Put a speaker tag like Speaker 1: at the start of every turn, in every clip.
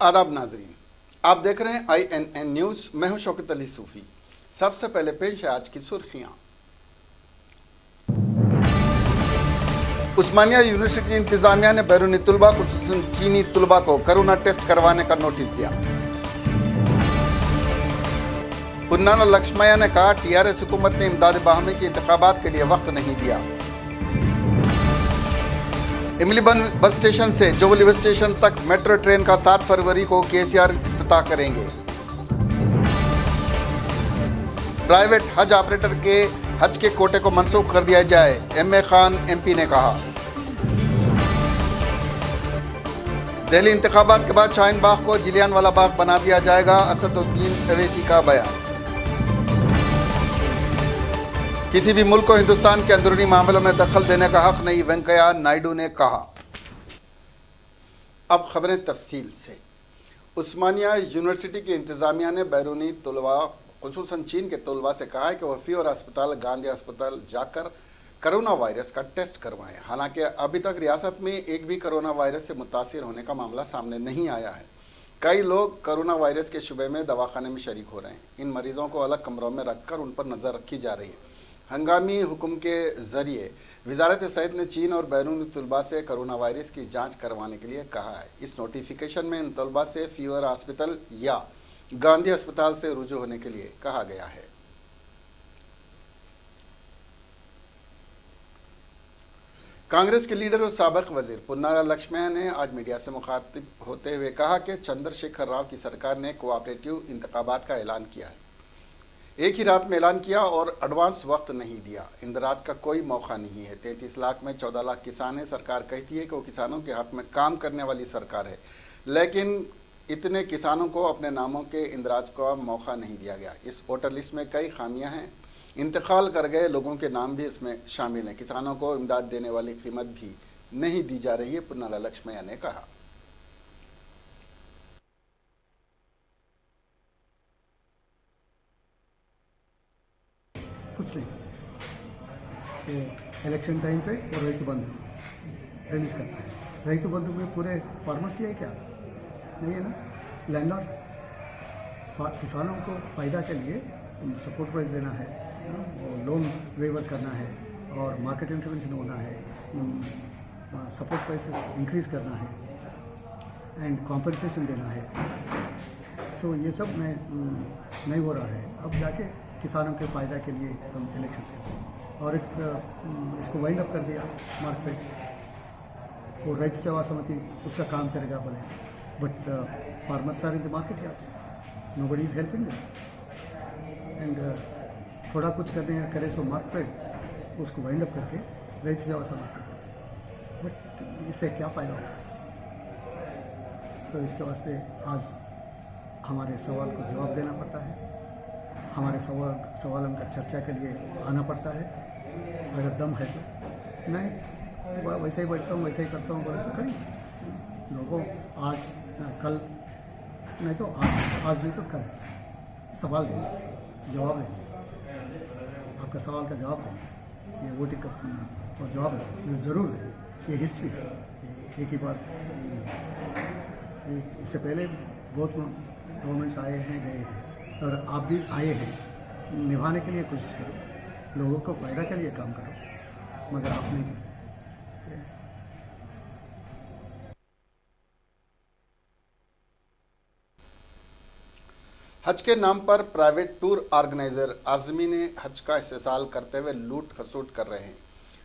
Speaker 1: आदाब नाजरीन, आप देख रहे हैं INN न्यूज़। मैं हूं शौकत अली सूफ़ी। सबसे पहले पेश है आज की सुर्खियां। उस्मानिया यूनिवर्सिटी इंतजामिया ने बैरूनी तुलबा खुसूसन चीनी तुलबा को कोरोना टेस्ट करवाने का नोटिस दिया। पुन्नान और लक्ष्मैया ने कहा TRS हुकूमत ने इमदाद बाहमी के इंतखाबात के लिए वक्त नहीं दिया। इमली बस स्टेशन से जोबली बस स्टेशन तक मेट्रो ट्रेन का 7 फरवरी को KCR इफ्तिताह करेंगे। प्राइवेट हज ऑपरेटर के हज के कोटे को मनसूख कर दिया जाए, MA खान MP ने कहा। दिल्ली इंतखाबात के बाद शाहीन बाग को जिलियांवाला बाग बना दिया जाएगा, असदुद्दीन अवैसी का बयान। किसी भी मुल्क को हिंदुस्तान के अंदरूनी मामलों में दखल देने का हक नहीं, वेंकैया नायडू ने कहा। अब खबरें तफसील से। उस्मानिया यूनिवर्सिटी की इंतजामिया ने बैरूनी तुलबा खुसूसन चीन के तुलबा से कहा है कि वह फीवर अस्पताल गांधी अस्पताल जाकर कोरोना वायरस का टेस्ट करवाएं। हालांकि अभी तक रियासत में एक भी कोरोना वायरस से मुतासिर होने का मामला सामने नहीं आया है। कई लोग कोरोना वायरस के शुबे में दवाखाने में शरीक हो रहे हैं। इन मरीजों को अलग कमरों में रखकर उन पर नज़र रखी जा रही है। हंगामी हुक्म के ज़रिए वजारत सेहत ने चीन और बैरूनी तलबा से कोरोना वायरस की जांच करवाने के लिए कहा है। इस नोटिफिकेशन में इन तलबा से फीवर हॉस्पिटल या गांधी अस्पताल से रुजू होने के लिए कहा गया है। कांग्रेस के लीडर और साबिक वजीर पुन्नाला लक्ष्मैया ने आज मीडिया से मुखातिब होते हुए कहा कि चंद्रशेखर राव की सरकार ने कोऑपरेटिव इंतखाबात का ऐलान किया है। एक ही रात में ऐलान किया और एडवांस वक्त नहीं दिया। इंदराज का कोई मौका नहीं है। 33 लाख में 14 लाख किसान हैं। सरकार कहती है कि वो किसानों के हक में काम करने वाली सरकार है, लेकिन इतने किसानों को अपने नामों के इंदराज का मौका नहीं दिया गया। इस वोटर लिस्ट में कई खामियां हैं। इंतकाल कर गए लोगों के नाम भी इसमें शामिल हैं। किसानों को इमदाद देने वाली कीमत भी नहीं दी जा रही है, पुन्नाला लक्ष्मैया ने कहा।
Speaker 2: कुछ नहीं, तो इलेक्शन टाइम पे वो रईतु बंधु रिलीज़ करता है। रईतु बंधु में पूरे फार्मर्स ही है क्या? नहीं है ना। लैंडलॉर्ड किसानों को फ़ायदा के लिए सपोर्ट प्राइस देना है, लोन वेवर करना है और मार्केट इंटरवेंशन होना है, सपोर्ट प्राइसेस इंक्रीज़ करना है एंड कॉम्पनसेशन देना है। सो ये सब नहीं हो रहा है। अब जाके किसानों के फ़ायदा के लिए हम इलेक्शन से और एक इसको वाइंड अप कर दिया मार्केट। वो रैत सेवा समिति उसका काम करेगा बोले, but farmers are in the market yards, nobody is helping them and थोड़ा कुछ करे सो मार्केट उसको वाइंड अप करके रैत सेवा समिति देते, बट इससे क्या फ़ायदा होता है? सो इसके वास्ते आज हमारे सवाल को जवाब देना पड़ता है। हमारे सवालों का चर्चा के लिए आना पड़ता है। अगर दम है तो नहीं, वैसे ही बैठता हूँ वैसे ही करता हूँ बोले तो करिए। लोगों आज कल नहीं तो आज नहीं तो कल सवाल देंगे, जवाब देंगे। आपका सवाल का जवाब देंगे, ये वोटिंग का और जवाब देंगे, ज़रूर देंगे। ये हिस्ट्री है, एक ही बार। इससे पहले बहुत गवर्नमेंट्स आए हैं गए हैं और आप भी आए हैं। निभाने के लिए कोशिश करो, लोगों को फ़ायदा के लिए काम करो, मगर आप नहीं करो।
Speaker 1: हज के नाम पर प्राइवेट टूर ऑर्गेनाइजर आज़मी ने हज का इस्तेसाल करते हुए लूट खसूट कर रहे हैं।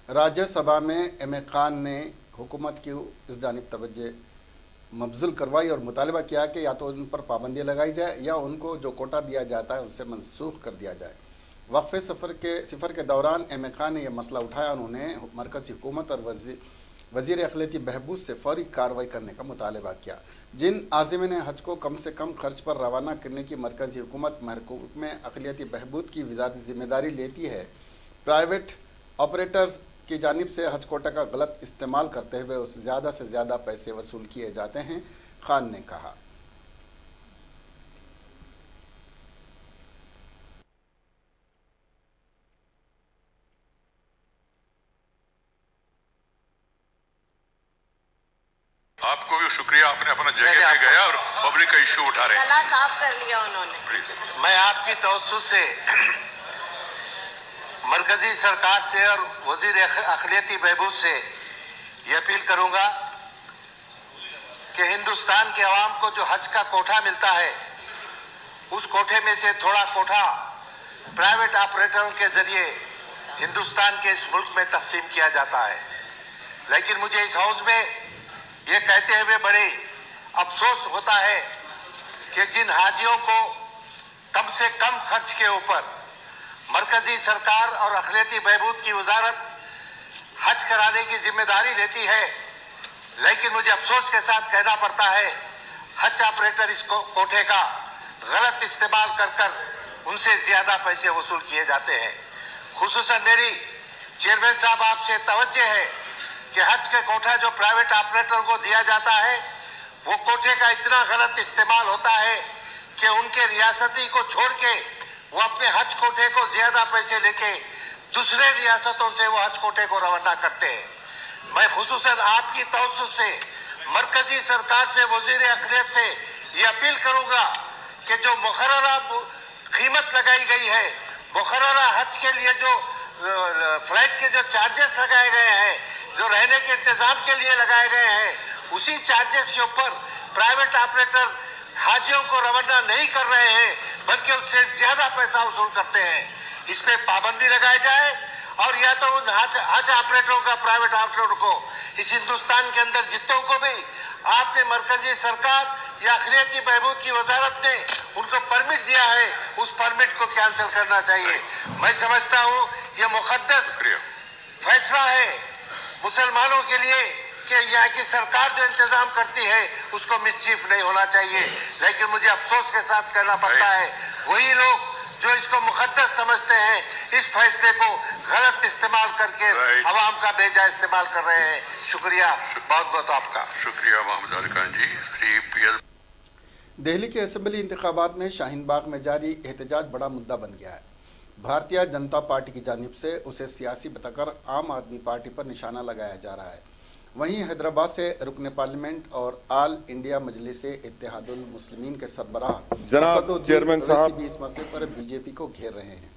Speaker 1: राज्यसभा में MA खान ने हुकूमत की इस जानिब तवज्जो मबज़ूल करवाई और मुतालबा किया कि या तो उन पर पाबंदियाँ लगाई जाए या उनको जो कोटा दिया जाता है उससे मनसूख कर दिया जाए। वक्फे सफ़र के दौरान MA खान ने यह मसला उठाया। उन्होंने मरकज़ी हुकूमत और वज़ीर अक़लियती बहबूद से फौरी कार्रवाई करने का मुतालबा किया। जिन आज़िम ने हज को कम से कम खर्च पर रवाना करने की मरकज़ी हुकूमत महकूम में अक़लियती बहबूद की वज़ारती ज़िम्मेदारी लेती है, प्राइवेट ऑपरेटर्स की जानिब से हज कोटा का गलत इस्तेमाल करते हुए उस ज़्यादा से ज़्यादा पैसे वसूल किए जाते हैं, खान ने कहा।
Speaker 3: आपको भी शुक्रिया, आपने अपना जगह पे गया और पब्लिक का इश्यू उठा रहे हैं।
Speaker 4: गला साफ कर लिया उन्होंने।
Speaker 3: प्लीज।
Speaker 5: मैं आपकी तवज्जो से मरकजी सरकार से और वजीर अखिलियती बहबूद से ये अपील करूंगा कि हिंदुस्तान के अवाम को जो हज का कोठा मिलता है, उस कोठे में से थोड़ा कोठा प्राइवेट ऑपरेटरों के जरिए हिंदुस्तान के इस मुल्क में तकसीम किया जाता है। लेकिन मुझे इस हाउस में ये कहते हुए बड़े अफसोस होता है कि जिन हाजियों को कम से कम खर्च के ऊपर मरकजी सरकार और अखिलियती बहबूद की वजारत हज कराने की जिम्मेदारी लेती है, लेकिन मुझे अफसोस के साथ कहना पड़ता है हज ऑपरेटर इस कोठे का गलत इस्तेमाल कर उनसे ज्यादा पैसे वसूल किए जाते हैं। खुसूसन मेरी चेयरमैन साहब आपसे तवज्जो है कि हज के कोठा जो प्राइवेट ऑपरेटर को दिया जाता है, वो कोठे का इतना गलत इस्तेमाल होता है कि उनके रियासती को छोड़ के वो अपने हज कोठे को ज्यादा पैसे लेके दूसरे रियासतों से वो हज कोठे को रवाना करते हैं। मैं खुसूसन आपकी तवज्जो से मरकजी सरकार से, वजीर अखिलियत से ये अपील करूंगा कि जो मुकर्ररा कीमत लगाई गई है, मुकर्ररा हज के लिए जो फ्लाइट के जो चार्जेस लगाए गए हैं, जो रहने के इंतजाम के लिए लगाए गए हैं, उसी चार्जेस के ऊपर प्राइवेट ऑपरेटर हाजियों को रवाना नहीं कर रहे हैं, बल्कि उससे ज्यादा पैसा वसूल करते हैं। इस पे पाबंदी लगाई जाए और या तो उन हज ऑपरेटरों का, प्राइवेट ऑपरेटरों को, इस हिंदुस्तान के अंदर जितों को भी आपने मरकजी सरकार या अखिलियती बहबूद की वजारत ने उनको परमिट दिया है, उस परमिट को कैंसिल करना चाहिए। मैं समझता हूँ ये मुकद्दस फैसला है मुसलमानों के लिए कि यहाँ की सरकार जो इंतजाम करती है उसको मिसचीफ नहीं होना चाहिए। लेकिन मुझे अफसोस के साथ कहना पड़ता है वही लोग जो इसको मुकद्दस समझते हैं, इस फैसले को गलत इस्तेमाल करके अवाम का बेजा इस्तेमाल कर रहे हैं। शुक्रिया, बहुत बहुत आपका
Speaker 3: शुक्रिया मोहम्मद अली खान जी। श्री पीएल।
Speaker 1: दिल्ली के असेंबली इंतखाबात में शाहीन बाग में जारी एहतजाज बड़ा मुद्दा बन गया है। भारतीय जनता पार्टी की जानिब से उसे सियासी बताकर आम आदमी पार्टी पर निशाना लगाया जा रहा है। वहीं हैदराबाद से रुकने पार्लियामेंट और आल इंडिया मजलिस इत्तेहादुल मुस्लिमीन के सरबराह
Speaker 6: जनाब चेयरमैन साहब
Speaker 1: भी इस मसले पर बीजेपी को घेर रहे हैं।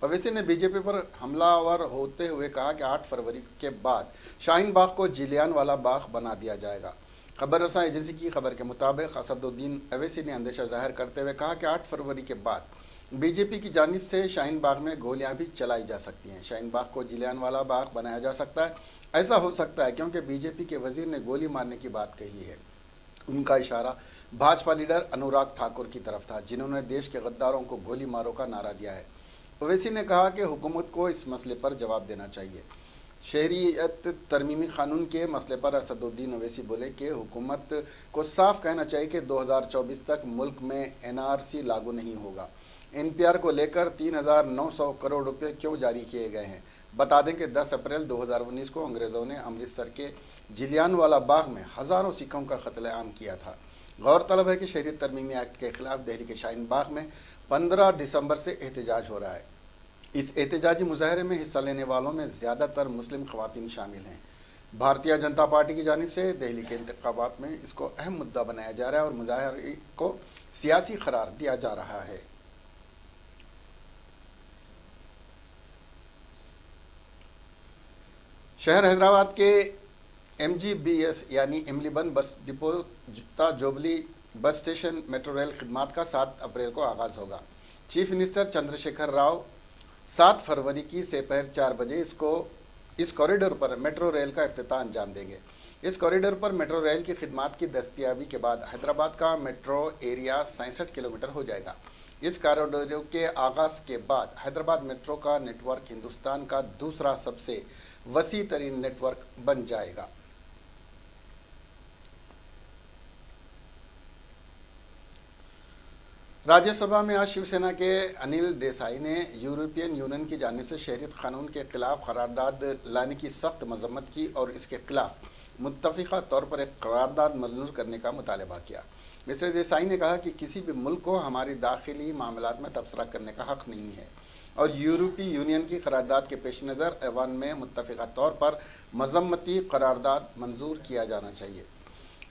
Speaker 1: अवैसी ने बीजेपी पर हमलावर होते हुए कहा कि 8 फरवरी के बाद शाहीन बाग को जिलियानवाला बाग बना दिया जाएगा। खबर रसा एजेंसी की खबर के मुताबिक असदुद्दीन अवैसी ने अंदेशा जाहिर करते हुए कहा कि 8 फरवरी के बाद बीजेपी की जानिब से शाहीन बाग में गोलियां भी चलाई जा सकती हैं। शाहीन बाग को जिलियानवाला बाग बनाया जा सकता है। ऐसा हो सकता है क्योंकि बीजेपी के वजीर ने गोली मारने की बात कही है। उनका इशारा भाजपा लीडर अनुराग ठाकुर की तरफ था, जिन्होंने देश के गद्दारों को गोली मारो का नारा दिया है। ओवैसी ने कहा कि हुकूमत को इस मसले पर जवाब देना चाहिए। शहरियत तरमीमी कानून के मसले पर असदुद्दीन ओवैसी बोले कि हुकूमत को साफ कहना चाहिए कि 2024 तक मुल्क में NRC लागू नहीं होगा। NPR को लेकर 3,900 करोड़ रुपए क्यों जारी किए गए हैं? बता दें कि 10 अप्रैल 2019 को अंग्रेज़ों ने अमृतसर के जिलियानवाला बाग में हज़ारों सिखों का कत्लेआम किया था। गौरतलब है कि शहरियत तरमीमी एक्ट के खिलाफ दिल्ली के शाहीन बाग में 15 दिसंबर से एहतजाज हो रहा है। इस एहतजाजी मुजाहरे में हिस्सा लेने वालों में ज़्यादातर मुस्लिम ख़वातीन शामिल हैं। भारतीय जनता पार्टी की जानिब से दिल्ली के इंतखाबात में इसको अहम मुद्दा बनाया जा रहा है और मुजाहरे को सियासी करार दिया जा रहा है। शहर हैदराबाद के MGBS यानी इमलीबन बस डिपो जुत्ता जोबली बस स्टेशन मेट्रो रेल खिदमात का 7 अप्रैल को आगाज़ होगा। चीफ मिनिस्टर चंद्रशेखर राव 7 फरवरी की दोपहर 4 बजे इस कॉरिडोर पर मेट्रो रेल का इफ्तिताह अंजाम देंगे। इस कॉरिडोर पर मेट्रो रेल की खिदमात की दस्तयाबी के बाद हैदराबाद का मेट्रो एरिया 67 किलोमीटर हो जाएगा। इस कॉरिडोर के आगाज़ के बाद हैदराबाद मेट्रो का नेटवर्क हिंदुस्तान का दूसरा सबसे वसी तरीन नेटवर्क बन जाएगा। राज्यसभा में आज शिवसेना के अनिल देसाई ने यूरोपियन यूनियन की जानिब से शहरियत कानून के खिलाफ करारदाद लाने की सख्त मजम्मत की और इसके खिलाफ मुत्तफ़िक़ा तौर पर एक करारदाद मंजूर करने का मुतालबा किया। मिस्टर देसाई ने कहा कि किसी भी मुल्क को हमारी दाखिली मामलात में तबसरा करने का हक़ नहीं है और यूरोपीय यूनियन की करारदाद के पेश नज़र ऐवान में मुत्तफ़िक़ा तौर पर मजम्मती करारदाद मंजूर किया जाना चाहिए।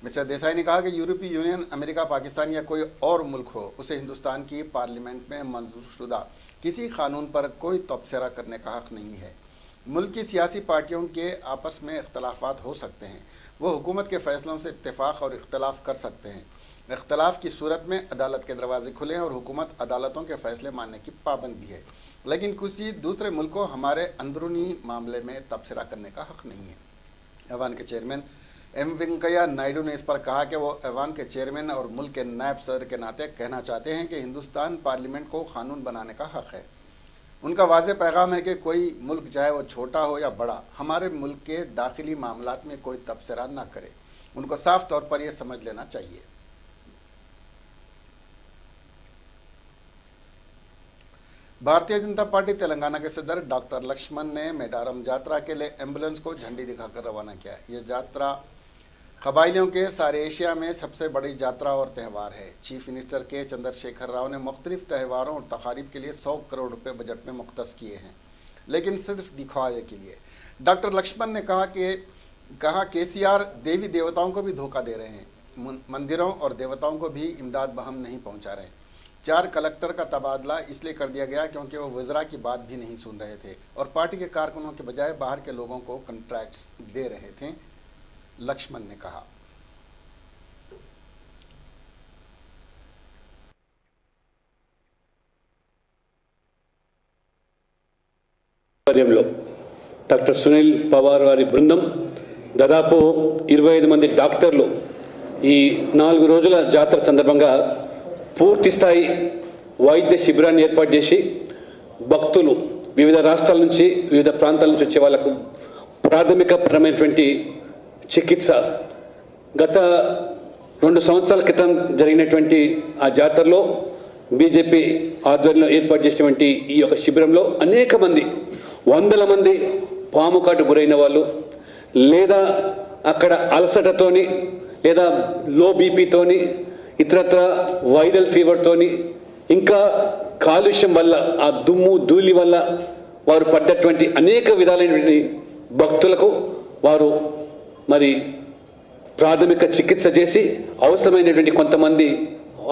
Speaker 1: मिस्टर देसाई ने कहा कि यूरोपीय यूनियन, अमेरिका, पाकिस्तान या कोई और मुल्क हो, उसे हिंदुस्तान की पार्लियामेंट में मंजूरशुदा किसी कानून पर कोई तबसरा करने का हक नहीं है। मुल्क की सियासी पार्टियों के आपस में इख्तलाफात हो सकते हैं, वो हुकूमत के फैसलों से इत्तेफाक और इख्तलाफ कर सकते हैं। इख्तलाफ की सूरत में अदालत के दरवाजे खुले हैं और हुकूमत अदालतों के फैसले मानने की पाबंद भी है, लेकिन किसी दूसरे मुल्क को हमारे अंदरूनी मामले में तबसरा करने का हक नहीं है। ऐवान के चेयरमैन एम वेंकैया नायडू ने इस पर कहा कि वो ऐवान के चेयरमैन और मुल्क के नायब सदर के नाते कहना चाहते हैं कि हिंदुस्तान पार्लियामेंट को कानून बनाने का हक है। उनका वाज़ेह पैगाम है कि कोई मुल्क, चाहे वो छोटा हो या बड़ा, हमारे मुल्क के दाखिली मामलात में कोई तबसरा ना करे। उनको साफ तौर पर यह समझ लेना चाहिए। भारतीय जनता पार्टी तेलंगाना के सदर डॉक्टर लक्ष्मण ने मेडारम यात्रा के लिए एम्बुलेंस को झंडी दिखाकर रवाना किया। यह यात्रा कबाइलियों के सारे एशिया में सबसे बड़ी यात्रा और त्यौहार है। चीफ मिनिस्टर के चंद्रशेखर राव ने मुख्तलिफ त्यौहारों और तकारीब के लिए 100 करोड़ रुपए बजट में मुख्तस किए हैं, लेकिन सिर्फ दिखावे के लिए। डॉक्टर लक्ष्मण ने कहा केसीआर देवी देवताओं को भी धोखा दे रहे हैं, मंदिरों और देवताओं को भी इमदाद बहम नहीं पहुंचा रहे। 4 कलेक्टर का तबादला इसलिए कर दिया गया क्योंकि वो वज़रा की बात भी नहीं सुन रहे थे और पार्टी के कारकुनों के बजाय बाहर के लोगों को कॉन्ट्रैक्ट्स दे रहे थे, लक्ष्मण ने कहा।
Speaker 4: డాక్టర్ సునీల్ పవార్ వారి బృందం దాదాపు 25 మంది డాక్టర్లు ఈ 4 రోజుల జాతర సందర్భంగా పూర్తి స్థాయి వైద్య శిబిరాన్ని ఏర్పాటు చేసి భక్తులు వివిధ రాష్ట్రాల నుంచి, వివిధ ప్రాంతాల నుంచి వచ్చే వాళ్ళకు ప్రాథమికపరమైనటువంటి చికిత్స గత 2 సంవత్సరాల క్రితం జరిగినటువంటి ఆ జాతరలో బీజేపీ ఆధ్వర్యంలో ఏర్పాటు చేసినటువంటి ఈ యొక్క శిబిరంలో అనేక మంది, వందల మంది పాము కాటు గురైన వాళ్ళు, లేదా అక్కడ అలసటతోని, లేదా లో బీపీతోని, ఇతరత్ర వైరల్ ఫీవర్తోని, ఇంకా కాలుష్యం వల్ల, ఆ దుమ్ము ధూళి వల్ల వారు పడ్డటువంటి అనేక విధాలైనటువంటి భక్తులకు వారు మరి ప్రాథమిక చికిత్స చేసి అవసరమైనటువంటి కొంతమంది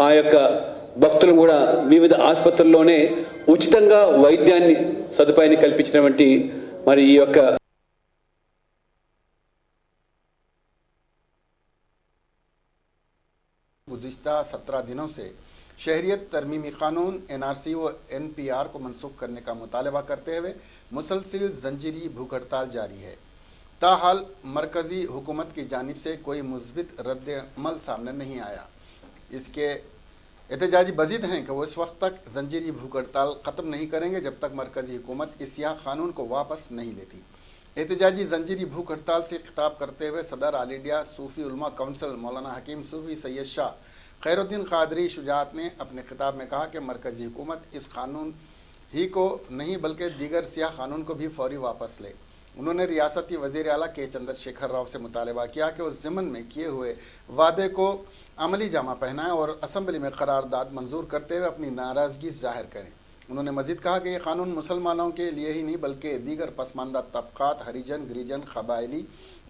Speaker 4: ఆ యొక్క భక్తులను కూడా వివిధ ఆసుపత్రుల్లోనే ఉచితంగా వైద్యాన్ని సదుపాయాన్ని కల్పించినటువంటి మరి ఈ యొక్క
Speaker 1: गुज़िश्ता 17 दिनों से शहरियत तरमीमी कानून NRC व NPR को मनसूख करने का मुतालबा करते हुए मुसलसिल जंजीरी भूख हड़ताल जारी है। ताहाल मरकज़ी हुकूमत की जानिब से कोई मुस्बित रद्द अमल सामने नहीं आया। इसके एहतजाजी मज़ीद हैं कि वो इस वक्त तक जंजीरी भूख हड़ताल ख़त्म नहीं करेंगे जब तक मरकज़ी हुकूमत इस सियाह कानून को वापस नहीं लेती। एहतजाजी जंजीरी भूख हड़ताल से खिताब करते हुए सदर ऑल इंडिया सूफ़ी उलमा काउंसिल मौलाना हकीम सूफ़ी सैयद शाह खैरुद्दीन क़ादरी शुजात ने अपने खिताब में कहा कि मरकज़ी हुकूमत इस कानून ही को नहीं बल्कि दीगर सियाह कानून को भी फौरी वापस ले। उन्होंने रियासती वज़ीर आला के चंद्रशेखर राव से मुतालबा किया कि उस ज़मन में किए हुए वादे को अमली जामा पहनाएं और असम्बली में करारदाद मंजूर करते हुए अपनी नाराज़गी ज़ाहिर करें। उन्होंने मज़ीद कहा कि यह कानून मुसलमानों के लिए ही नहीं बल्कि दीगर पसमानदा तबक़ात, हरिजन, गिरिजन, कबायली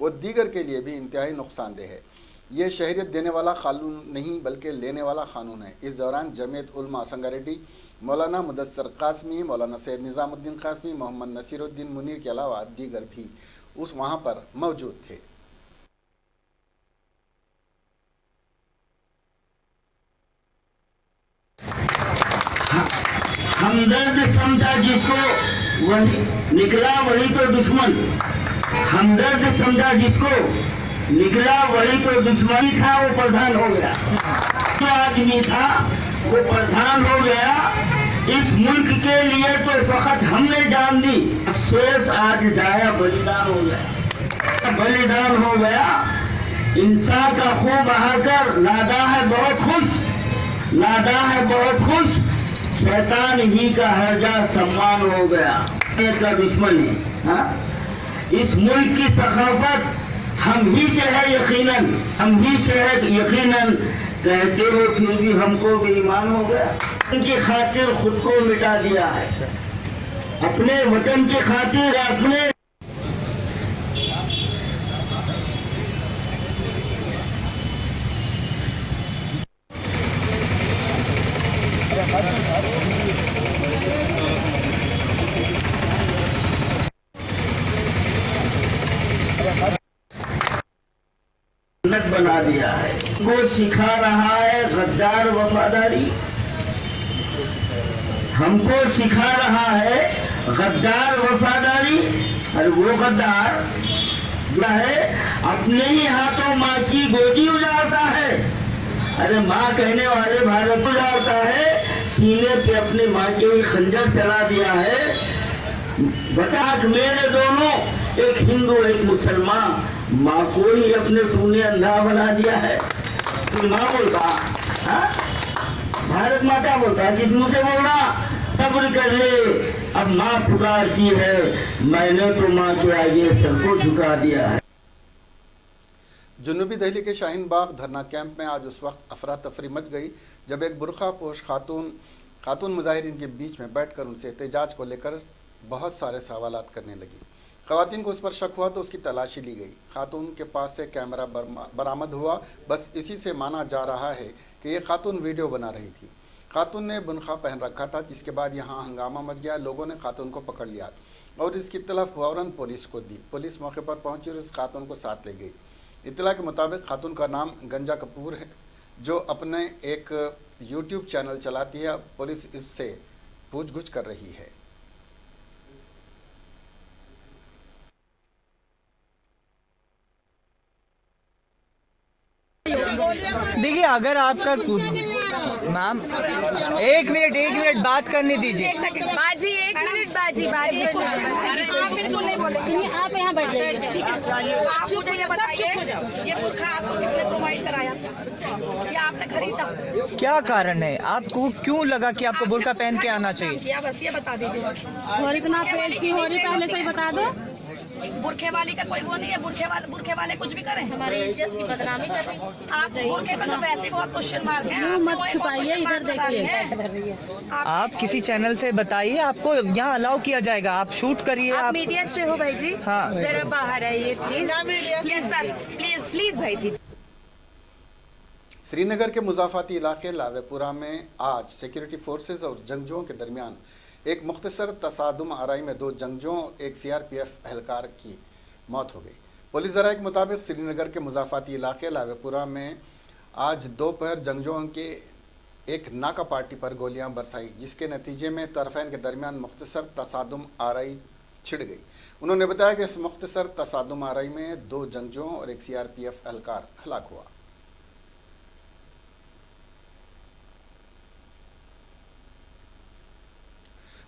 Speaker 1: व दीगर के लिए भी इंतहाई नुकसानदेह है। ये शहरियत देने वाला कानून नहीं बल्कि लेने वाला कानून है। इस दौरान जमीयत उलमा संगारेड्डी, मौलाना मुदस्सर कासमी, मौलाना सैयद निज़ामुद्दीन कासमी, मोहम्मद नसीरुद्दीन मुनीर के अलावा दीगर भी वहाँ पर मौजूद थे।
Speaker 6: हमदर्द समझा जिसको वही निकला वही तो दुश्मन। हमदर्द समझा जिसको निकला वही तो दुश्मन था, वो प्रधान हो गया। जो आदमी था वो प्रधान हो गया। इस मुल्क के लिए तो फकत हमने जान दी। अफसोस आज जाया, बलिदान हो गया, बलिदान हो गया। इंसान का खून बहाकर नादा है बहुत खुश, नादा है बहुत खुश। शैतान ही का हर्जा सम्मान हो गया, का दुश्मन है। हाँ? इस मुल्क की सखाफत हम ही से है यकीनन, हम ही से है यकीनन। कहते हो फिर भी हमको भी ईमान हो गया। उनकी खातिर खुद को मिटा दिया है, अपने वतन की खातिर अपने नत बना दिया है, को सिखा रहा है गद्दार वफादारी, हमको सिखा रहा है गद्दार वफादारी। और वो गद्दार जो है अपने ही हाथों माँ की गोदी उजाड़ता है। अरे माँ कहने वाले भारत उजाड़ता है, सीने पे अपने माँ के ही खंजर चला दिया है। वकाक मेरे दोनों, एक हिंदू एक मुसलमान, माँ को ही अपने तूने अंधा बना दिया है। तू माँ बोलता, भारत माता बोलता, किस मुंह से बोल रहा? सब्र कर ले, अब माँ पुकारती है, मैंने तो माँ के आगे सर को झुका दिया है।
Speaker 1: जुनूबी दिल्ली के शाहीन बाग धरना कैंप में आज उस वक्त अफरा तफरी मच गई जब एक बुरखा पोश खातून मुजाहिरीन के बीच में बैठकर उनसे एहतजाज को लेकर बहुत सारे सवालात करने लगी। ख़वातीन को उस पर शक हुआ तो उसकी तलाशी ली गई। खातून के पास से कैमरा बरामद हुआ। बस इसी से माना जा रहा है कि ये खातून वीडियो बना रही थी। खातून ने बुनखा पहन रखा था, जिसके बाद यहाँ हंगामा मच गया। लोगों ने खातून को पकड़ लिया और इसकी इत्तला फौरन पुलिस को दी। पुलिस मौके पर पहुंची और इस खातून को साथ ले गई। इत्तला के मुताबिक खातून का नाम गंजा कपूर है, जो अपने एक यूट्यूब चैनल चलाती है। पुलिस इससे पूछगछ कर रही है।
Speaker 7: देखिए, अगर आपका मैम एक मिनट बात करने दीजिए।
Speaker 8: बाजी एक मिनट, बाजी बात आप बिल्कुल नहीं बोले। आप यहाँ बैठ जाइए, ठीक है? आप चुप हो जाओ। ये बुर्खा आपको किसने प्रोवाइड कराया? ये आपने खरीदा?
Speaker 7: क्या कारण है? आपको क्यों लगा कि आपको बुर्का पहन के आना चाहिए?
Speaker 8: बस ये बता दीजिए।
Speaker 9: और इतना पेट की हो रही, पहले से ही बता दो।
Speaker 8: बुरखे वाली का कोई वो नहीं है। बुरखे वाले कुछ भी करें, हमारी इज्जत की बदनामी कर रही है। आप बुरखे पे तो वैसे ही बहुत क्वेश्चन मारते हैं।
Speaker 9: मत छुपाइए, इधर देखिए।
Speaker 7: आप किसी चैनल से बताइए, आपको यहाँ अलाउ किया जाएगा। आप शूट करिए।
Speaker 8: आप मीडिया से हो भाई जी?
Speaker 7: हाँ,
Speaker 8: जरा बाहर आइए प्लीज। यस सर, प्लीज भाई जी।
Speaker 1: श्रीनगर के मुजाफाती इलाके लावेपुरा में आज सिक्योरिटी फोर्सेस और जंगजुओं के दरमियान एक मुख्तसर तसादुम आराई में दो जंगजुओं और एक सीआरपीएफ एहलकार की मौत हो गई। पुलिस ज़राए के मुताबिक श्रीनगर के मुजाफाती इलाके लावेपुरा में आज दोपहर जंगजुओं के एक नाका पार्टी पर गोलियां बरसाई, जिसके नतीजे में तरफैन के दरमियान मुख्तसर तसादुम आराई छिड़ गई। उन्होंने बताया कि इस मुख्तसर तसादुम आराई में दो जंगजुओं और एक सीआरपीएफ एहलकार हलाक हुआ।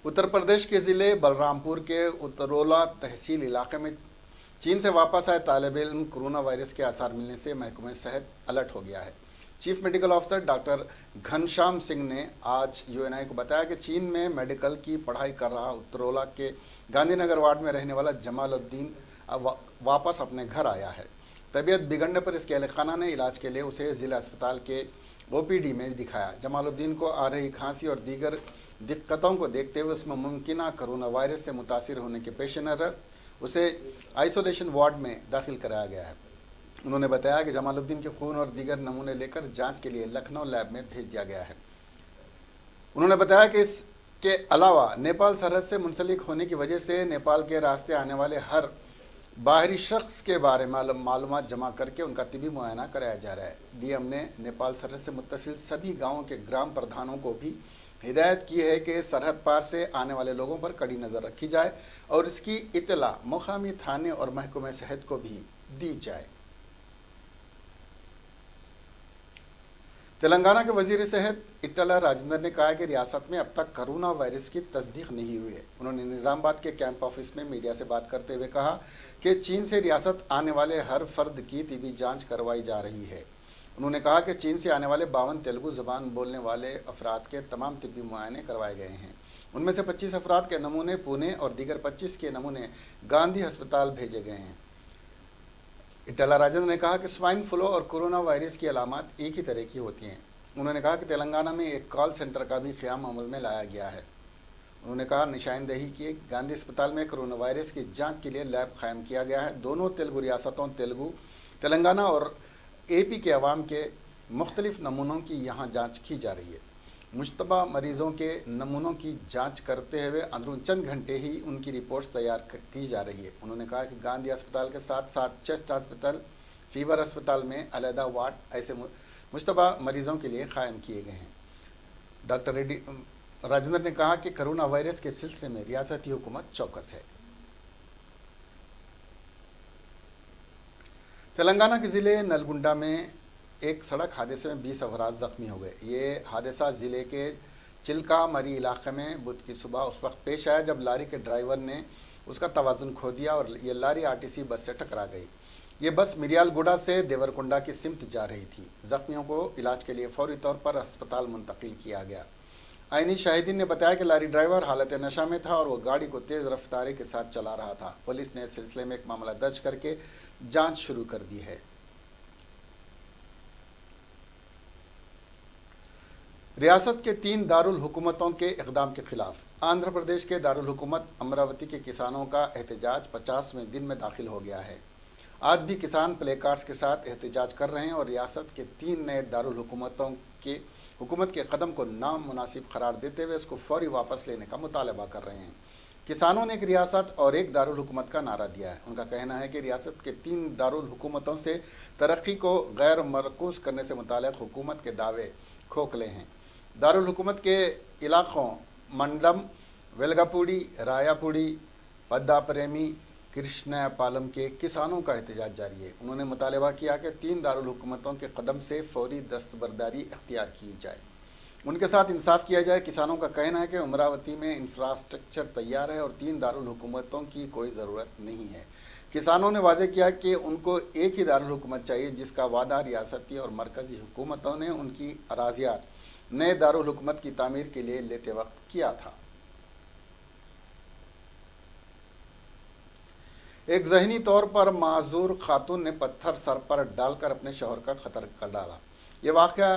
Speaker 1: उत्तर प्रदेश के ज़िले बलरामपुर के उत्तरोला तहसील इलाके में चीन से वापस आए तालिब इल्म कोरोना वायरस के आसार मिलने से महकमे सेहत अलर्ट हो गया है। Chief medical officer doctor Ghanshyam Singh ने आज यूएनआई को बताया कि चीन में मेडिकल की पढ़ाई कर रहा उत्तरोला के गांधीनगर वार्ड में रहने वाला जमालुद्दीन वापस अपने घर आया है। तबीयत बिगड़ने पर इसके अहल खाना ने इलाज के लिए उसे ज़िला अस्पताल के ओपीडी में दिखाया। जमालुद्दीन को आ रही खांसी और दीगर दिक्कतों को देखते हुए उसमें मुमकिन कोरोना वायरस से मुतासिर होने के पेश नज़र उसे आइसोलेशन वार्ड में दाखिल कराया गया है। उन्होंने बताया कि जमालुद्दीन के खून और दीगर नमूने लेकर जांच के लिए लखनऊ लैब में भेज दिया गया है। उन्होंने बताया कि इसके अलावा नेपाल सरहद से मुंसलिक होने की वजह से नेपाल के रास्ते आने वाले हर बाहरी शख्स के बारे में मालूमात जमा करके उनका तिबी मुआयना कराया जा रहा है। डीएम ने नेपाल सरहद से मुत्तसिल सभी गाँवों के ग्राम प्रधानों को भी हिदायत की है कि सरहद पार से आने वाले लोगों पर कड़ी नज़र रखी जाए और इसकी इत्तला मुकामी थाने और महकमे सेहत को भी दी जाए। तेलंगाना के वजीर सेहत इट्टला राजेंद्र ने कहा कि रियासत में अब तक कोरोना वायरस की तस्दीक नहीं हुई है। उन्होंने निज़ामाबाद के कैंप ऑफिस में मीडिया से बात करते हुए कहा कि चीन से रियासत आने वाले हर फर्द की तिबी जांच करवाई जा रही है। उन्होंने कहा कि चीन से आने वाले 52 तेलुगु ज़बान बोलने वाले अफराद के तमाम तिब्बी मुआयने करवाए गए हैं। उनमें से 25 अफराद के नमूने पुणे और दीगर 25 के नमूने गांधी अस्पताल भेजे गए हैं। इट्टला राजेंद्र ने कहा कि स्वाइन फ्लू और कोरोना वायरस की अलामत एक ही तरह की होती हैं। उन्होंने कहा कि तेलंगाना में एक कॉल सेंटर का भी क़याम अमल में लाया गया है। उन्होंने कहा निशानदेही की गांधी अस्पताल में कोरोना वायरस की जाँच के लिए लैब कायम किया गया है। दोनों तेलुगु रियासतों तेलंगाना और एपी के अवाम के मुख्तलिफ नमूनों की यहाँ जांच की जा रही है। मुश्तबा मरीज़ों के नमूनों की जांच करते हुए अंदरून चंद घंटे ही उनकी रिपोर्ट्स तैयार की जा रही है। उन्होंने कहा कि गांधी अस्पताल के साथ साथ चेस्ट हॉस्पिटल, फीवर अस्पताल में अलहदा वार्ड ऐसे मुश्तबा मरीजों के लिए कायम किए गए हैं। डॉक्टर रेड्डी राजेंद्र ने कहा कि कोरोना वायरस के सिलसिले में रियासती हुकूमत चौकस है। तेलंगाना के ज़िले नलगुंडा में एक सड़क हादसे में 20 अफराद ज़ख्मी हो गए। ये हादसा ज़िले के चिल्का मरी इलाके में बुध की सुबह उस वक्त पेश आया जब लारी के ड्राइवर ने उसका तवाज़ुन खो दिया और ये लारी आरटीसी बस से टकरा गई। ये बस मिरियालगुड़ा से देवरकुंडा की सिमत जा रही थी। ज़ख्मियों को इलाज के लिए फौरी तौर पर अस्पताल मुंतकिल किया गया। आईनी शाहिदीन ने बताया कि लारी ड्राइवर हालत नशा में था और वो गाड़ी को तेज़ रफ्तारी के साथ चला रहा था। पुलिस ने इस सिलसिले में एक मामला दर्ज करके जांच शुरू कर दी है। रियासत के 3 दारुल हुकूमतों के इक़दाम के खिलाफ आंध्र प्रदेश के दारुल हुकूमत अमरावती के किसानों का एहतजाज 50वें दिन में दाखिल हो गया है। आज भी किसान प्ले कार्ड्स के साथ एहतजाज कर रहे हैं और रियासत के 3 नए दारुल हुकूमतों के हुकूमत के कदम को नामुनासिब करार देते हुए इसको फौरी वापस लेने का मुतालबा कर रहे हैं। किसानों ने एक रियासत और एक दारुल हुकूमत का नारा दिया है। उनका कहना है कि रियासत के 3 दारुल हुकूमतों से तरक्की को गैर मरकूज करने से मुताल्लिक़ हुकूमत के दावे खोखले हैं। दारुल हुकूमत के इलाक़ों मंडलम, वेलगापुड़ी, रायापुड़ी, पद्दाप्रेमी, कृष्णापालम के किसानों का एहतजाज जारी है। उन्होंने मुतालबा किया कि 3 दारुल हुकूमतों के कदम से फौरी दस्तबरदारी इख्तियार की जाए, उनके साथ इंसाफ किया जाए। किसानों का कहना है कि अमरावती में इंफ्रास्ट्रक्चर तैयार है और 3 दारुल हुकूमतों की कोई ज़रूरत नहीं है। किसानों ने वाज़े किया कि उनको एक ही दारुल हुकूमत चाहिए जिसका वादा रियासती और मरकज़ी हुकूमतों ने उनकी अराज़ियात नए दारुल हुकूमत की तामीर के लिए लेते वक्त किया था। एक ज़हनी तौर पर माजूर खातून ने पत्थर सर पर डालकर अपने शौहर का खतर कर डाला। ये वाक़या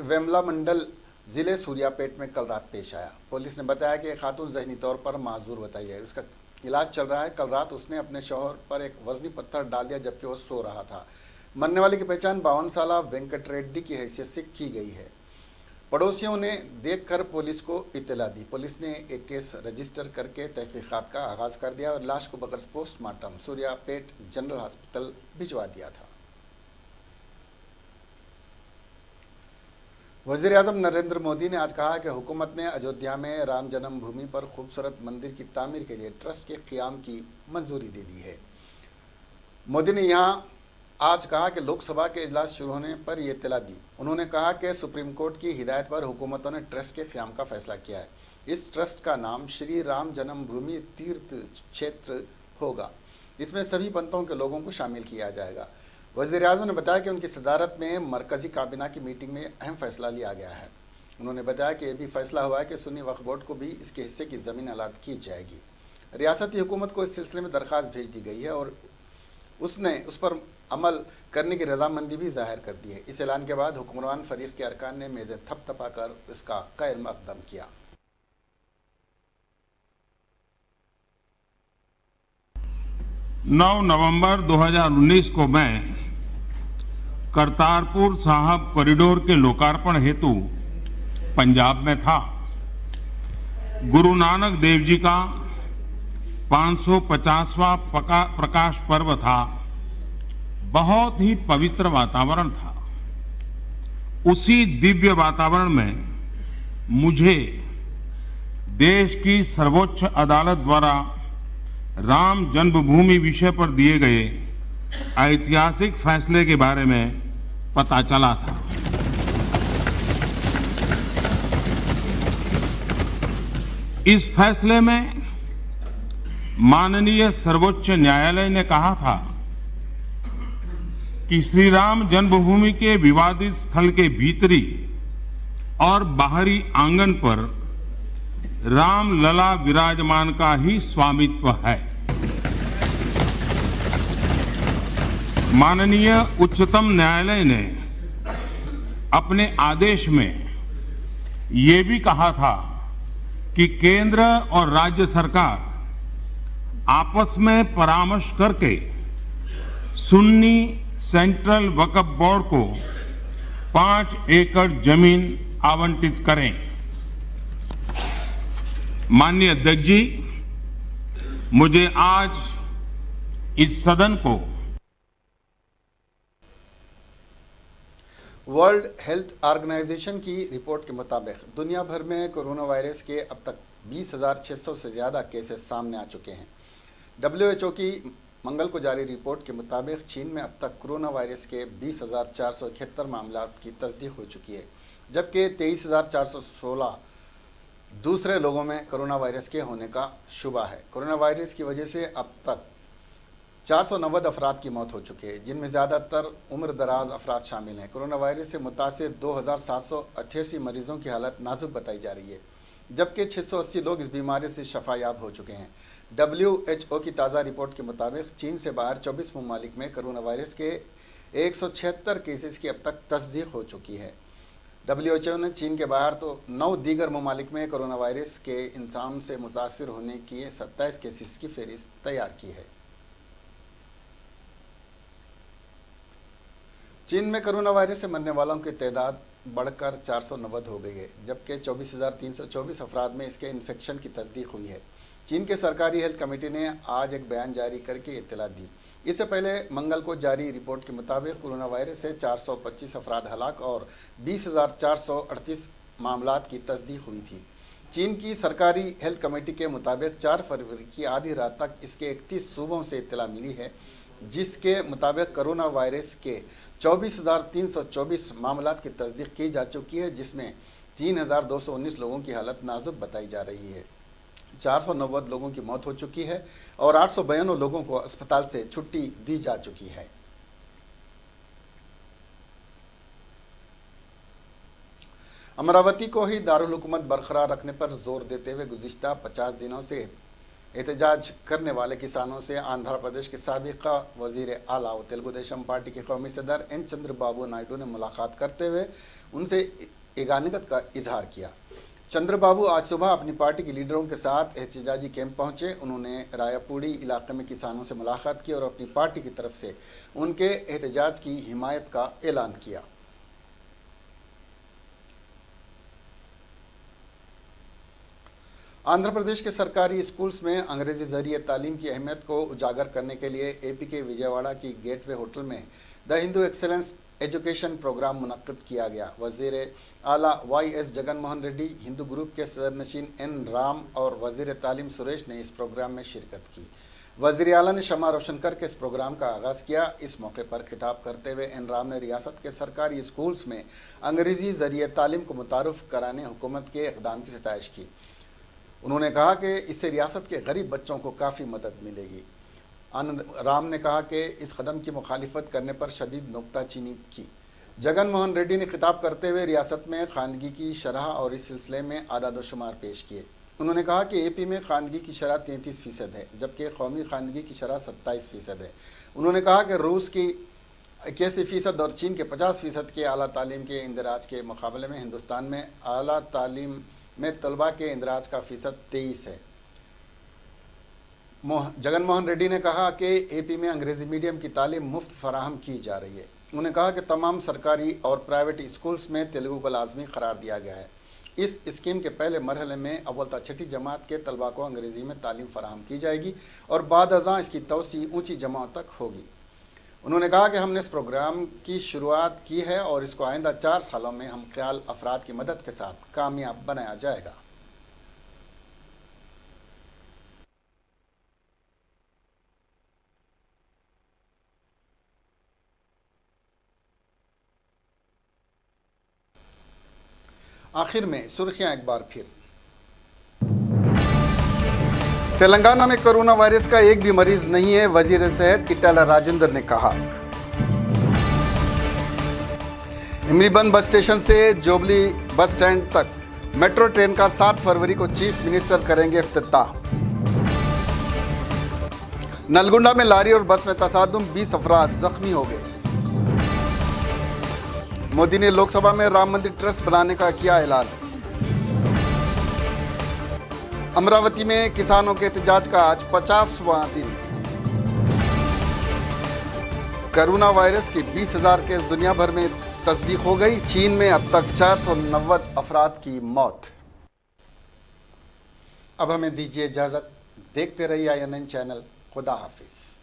Speaker 1: वेमला मंडल ज़िले सूर्यापेट में कल रात पेश आया। पुलिस ने बताया कि खातून ज़हनी तौर पर माजूर बताई है, उसका इलाज चल रहा है। कल रात उसने अपने शौहर पर एक वज़नी पत्थर डाल दिया जबकि वह सो रहा था। मरने वाले की पहचान 52 साला वेंकट रेड्डी की हैसियत से की गई है। पड़ोसियों ने देखकर पुलिस को इत्तला दी। पुलिस ने एक केस रजिस्टर करके तहकीकात का आगाज़ कर दिया और लाश को बगैर पोस्टमार्टम सूर्यापेट जनरल हॉस्पिटल भिजवा दिया था। वज़ीर-ए-आज़म नरेंद्र मोदी ने आज कहा कि हुकूमत ने अयोध्या में राम जन्मभूमि पर खूबसूरत मंदिर की तामीर के लिए ट्रस्ट के क़याम की मंजूरी दे दी है। मोदी ने यहाँ आज कहा कि लोकसभा के इजलास शुरू होने पर यह इत्तला दी। उन्होंने कहा कि सुप्रीम कोर्ट की हिदायत पर हुकूमतों ने ट्रस्ट के क़याम का फैसला किया है। इस ट्रस्ट का नाम श्री राम जन्मभूमि तीर्थ क्षेत्र होगा। इसमें सभी पंथों के लोगों को शामिल किया जाएगा। वज़ीर-ए-आज़म ने बताया कि उनकी सदारत में मरकज़ी काबीना की मीटिंग में अहम फैसला लिया गया है। उन्होंने बताया कि यह भी फैसला हुआ है कि सुन्नी वक्फ बोर्ड को भी इसके हिस्से की ज़मीन अलाट की जाएगी। रियासती हुकूमत को इस सिलसिले में दरख्वास्त भेज दी गई है और उसने उस पर अमल करने की रजामंदी भी जाहिर कर दी है। इस ऐलान के बाद हुक्मरान फरीक के अरकान ने मेज़ें थपथपाकर इसका खैर मकदम किया।
Speaker 10: 9 नवंबर 2019 को मैं करतारपुर साहिब कॉरिडोर के लोकार्पण हेतु पंजाब में था। गुरु नानक देव जी का 550वां प्रकाश पर्व था। बहुत ही पवित्र वातावरण था। उसी दिव्य वातावरण में मुझे देश की सर्वोच्च अदालत द्वारा राम जन्मभूमि विषय पर दिए गए ऐतिहासिक फैसले के बारे में पता चला था। इस फैसले में माननीय सर्वोच्च न्यायालय ने कहा था कि श्री राम जन्मभूमि के विवादित स्थल के भीतरी और बाहरी आंगन पर राम लला विराजमान का ही स्वामित्व है। माननीय उच्चतम न्यायालय ने अपने आदेश में ये भी कहा था कि केंद्र और राज्य सरकार आपस में परामर्श करके सुन्नी सेंट्रल वक्फ बोर्ड को 5 एकड़ जमीन आवंटित करें। माननीय अध्यक्ष जी, मुझे आज इस सदन को
Speaker 1: वर्ल्ड हेल्थ ऑर्गेनाइजेशन की रिपोर्ट के मुताबिक दुनिया भर में कोरोना वायरस के अब तक 20,600 से ज़्यादा केसेस सामने आ चुके हैं। WHO की मंगल को जारी रिपोर्ट के मुताबिक चीन में अब तक कोरोना वायरस के 20,471 मामला की तस्दीक हो चुकी है, जबकि 23,416 दूसरे लोगों में कोरोना वायरस के होने का शुबा है। कोरोना वायरस की वजह से अब तक 490 अफराद की मौत हो चुकी है, जिनमें ज़्यादातर उम्र दराज अफराद शामिल हैं। कोरोना वायरस से मुतासिर 2,788 मरीजों की हालत नाजुक बताई जा रही है, जबकि 680 लोग इस बीमारी से शफायाब हो चुके हैं। WHO की ताज़ा रिपोर्ट के मुताबिक चीन से बाहर 24 ममालिक में कोरोना वायरस के 176 केसेस की अब तक तस्दीक हो चुकी है। WHO ने चीन के बाहर तो 9 दीगर ममालिक में कोरोना वायरस के इंसान से मुतासिर होने की 27 केसेस की फहरिस्त तैयार की है। चीन में कोरोना वायरस से मरने वालों की तादाद बढ़कर 490 हो गई है, जबकि 24,324 अफराद में इसके इन्फेक्शन की तस्दीक हुई है। चीन के सरकारी हेल्थ कमेटी ने आज एक बयान जारी करके इत्तला दी। इससे पहले मंगल को जारी रिपोर्ट के मुताबिक कोरोना वायरस से 425 अफराद हलाक और 20,438 मामलात की तस्दीक हुई थी। चीन की सरकारी हेल्थ कमेटी के मुताबिक 4 फरवरी की आधी रात तक इसके 31 सूबों से इत्तला मिली है, जिसके मुताबिक कोरोना वायरस के 24,324 मामलात की तस्दीक की जा चुकी है, जिसमें 3,219 लोगों की हालत नाजुक बताई जा रही है। 490 लोगों की मौत हो चुकी है और 892 लोगों को अस्पताल से छुट्टी दी जा चुकी है। अमरावती को ही दारुल हुकूमत बरकरार रखने पर जोर देते हुए गुज़िश्ता 50 दिनों से एहतजाज करने वाले किसानों से आंध्र प्रदेश के साबिका वज़ीर आला और तेलुगु देशम पार्टी के कौमी सदर एन चंद्रबाबू नायडू ने मुलाकात करते हुए उनसे एगानियत का इजहार किया। चंद्रबाबू आज सुबह अपनी पार्टी के लीडरों के साथ एहतजाजी कैंप पहुंचे। उन्होंने रायापुड़ी इलाके में किसानों से मुलाकात की और अपनी पार्टी की तरफ से उनके एहतजाज की हिमायत का ऐलान किया। आंध्र प्रदेश के सरकारी स्कूल्स में अंग्रेजी ज़रिए तालीम की अहमियत को उजागर करने के लिए एपी के विजयवाड़ा की गेटवे होटल में the Hindu excellence education programme मुनक्किद किया गया। वज़ीर आला YS जगन मोहन रेड्डी, हिंदू ग्रुप के सदर नशीन एन राम और वज़ीर तालीम सुरेश ने इस प्रोग्राम में शिरकत की। वज़ीर आला ने शमा रोशन करके इस प्रोग्राम का आगाज़ किया। इस मौके पर खिताब करते हुए एन राम ने रियासत के सरकारी स्कूल्स में अंग्रेज़ी ज़रिए तालीम को मुतारुफ कराने हुकूमत के इक़दाम की सताइश की। उन्होंने कहा कि इससे रियासत के गरीब बच्चों को काफ़ी मदद मिलेगी। आनंद राम ने कहा कि इस कदम की मुखालिफत करने पर शदीद नुक्ताचीनी की। जगन मोहन रेड्डी ने खिताब करते हुए रियासत में खानगी की शरह और इस सिलसिले में आदाद शुमार पेश किए। उन्होंने कहा कि एपी में खानगी की शरह 33% है, जबकि कौमी खानगी की शरह 27% है। उन्होंने कहा कि रूस की 81% और चीन के 50% के आला तालीम के इंदराज के मुकाबले में हिंदुस्तान में आला तालीम में तलबा के इंदराज का फ़ीसद 23 है। जगन मोहन रेड्डी ने कहा कि एपी में अंग्रेज़ी मीडियम की तालीम मुफ्त फराहम की जा रही है। उन्होंने कहा कि तमाम सरकारी और प्राइवेट स्कूल्स में तेलुगु को लाजमी करार दिया गया है। इस स्कीम के पहले मरहले में अव्वल ता छठी जमात के तलबा को अंग्रेज़ी में तालीम फराहम की जाएगी और बाद अज़ां इसकी तोसी ऊँची जमात तक होगी। उन्होंने कहा कि हमने इस प्रोग्राम की शुरुआत की है और इसको आइंदा 4 सालों में हम ख्याल अफराद की मदद के साथ कामयाब बनाया जाएगा। आखिर में सुर्खियां एक बार फिर। तेलंगाना में कोरोना वायरस का एक भी मरीज नहीं है, वजीर सेहत इटाला राजेंद्र ने कहा। इमलीबन बस स्टेशन से जोबली बस स्टैंड तक मेट्रो ट्रेन का 7 फरवरी को चीफ मिनिस्टर करेंगे इफ्तिताह। नलगुंडा में लारी और बस में तसादुम, 20 अफराद जख्मी हो गए। मोदी ने लोकसभा में राम मंदिर ट्रस्ट बनाने का किया ऐलान। अमरावती में किसानों के एहतजाज का आज 50वां दिन। कोरोना वायरस की 20,000 केस दुनिया भर में तस्दीक हो गई। चीन में अब तक 490 अफराद की मौत। अब हमें दीजिए इजाज़त। देखते रहिए INN चैनल। खुदा हाफिज।